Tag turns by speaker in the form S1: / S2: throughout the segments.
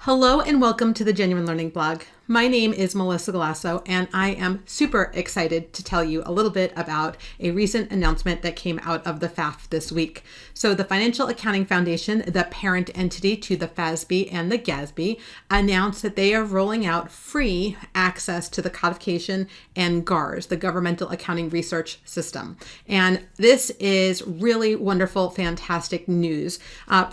S1: Hello and welcome to the Genuine Learning Blog. My name is Melisa Galasso, and I am super excited to tell you a little bit about a recent announcement that came out of the FAF this week. So the Financial Accounting Foundation, the parent entity to the FASB and the GASB, announced that they are rolling out free access to the codification and GARS, the Governmental Accounting Research System. And this is really wonderful, fantastic news.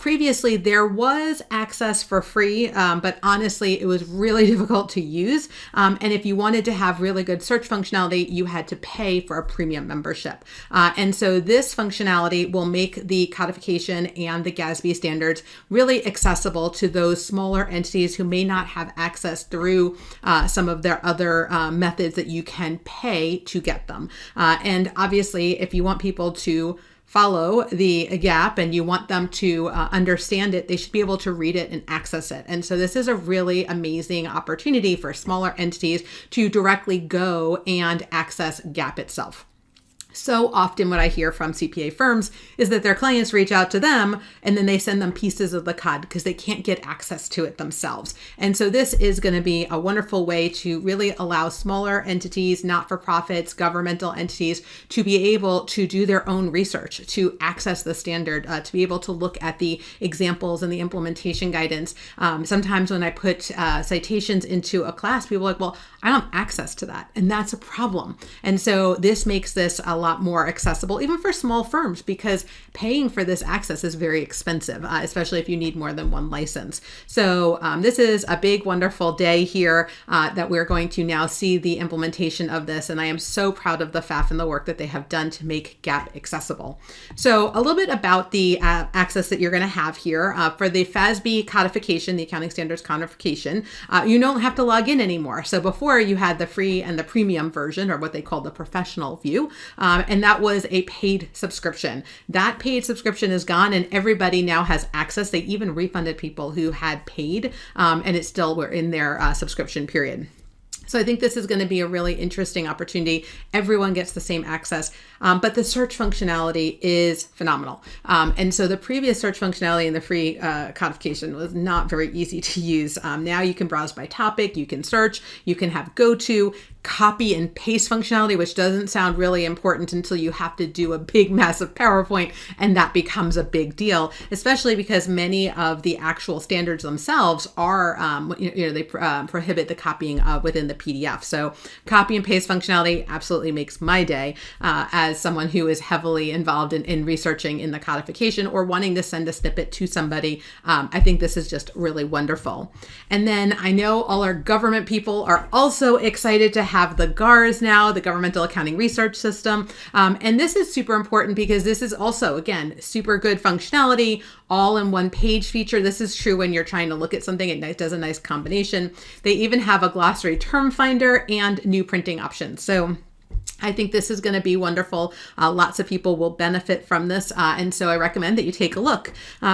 S1: Previously, there was access for free, but honestly, it was really difficult to use. And if you wanted to have really good search functionality, you had to pay for a premium membership. And so this functionality will make the codification and the GASB standards really accessible to those smaller entities who may not have access through some of their other methods that you can pay to get them. And obviously, if you want people to follow the GAAP and you want them to understand it, they should be able to read it and access it. And so this is a really amazing opportunity for smaller entities to directly go and access GAAP itself. So often what I hear from CPA firms is that their clients reach out to them and then they send them pieces of the cod because they can't get access to it themselves. And so this is going to be a wonderful way to really allow smaller entities, not-for-profits, governmental entities to be able to do their own research, to access the standard, to be able to look at the examples and the implementation guidance. Sometimes when I put citations into a class, people are like, well, I don't have access to that. And that's a problem. And so this makes this a lot more accessible, even for small firms, because paying for this access is very expensive, especially if you need more than one license. So this is a big, wonderful day here that we're going to now see the implementation of this. And I am so proud of the FAF and the work that they have done to make GAAP accessible. So a little bit about the access that you're going to have here for the FASB Codification, the Accounting Standards Codification. You don't have to log in anymore. So before you had the free and the premium version, or what they call the professional view. And that was a paid subscription. That paid subscription is gone and everybody now has access. They even refunded people who had paid and it still were in their subscription period. So I think this is going to be a really interesting opportunity. Everyone gets the same access, but the search functionality is phenomenal. And so the previous search functionality in the free codification was not very easy to use. Now you can browse by topic, you can search, you can have go-to, copy and paste functionality, which doesn't sound really important until you have to do a big, massive PowerPoint, and that becomes a big deal, especially because many of the actual standards themselves are, they prohibit the copying within the PDF. So copy and paste functionality absolutely makes my day as someone who is heavily involved in researching in the codification or wanting to send a snippet to somebody. I think this is just really wonderful. And then I know all our government people are also excited to have the GARS now, the Governmental Accounting Research System. And this is super important because this is also, again, super good functionality, all in one page feature. This is true when you're trying to look at something. It does a nice combination. They even have a glossary term finder and new printing options. So I think this is going to be wonderful. Lots of people will benefit from this. And so I recommend that you take a look.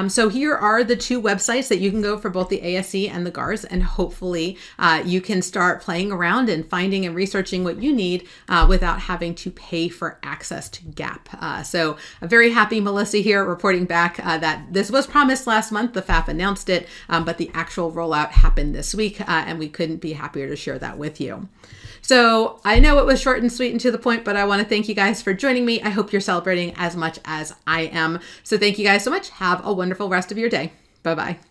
S1: So here are the two websites that you can go for both the ASC and the GARS. And hopefully you can start playing around and finding and researching what you need without having to pay for access to GAAP. So a very happy Melissa here reporting back that this was promised last month. The FAF announced it, but the actual rollout happened this week. And we couldn't be happier to share that with you. So I know it was short and sweet and to the point, but I want to thank you guys for joining me. I hope you're celebrating as much as I am. So thank you guys so much. Have a wonderful rest of your day. Bye-bye.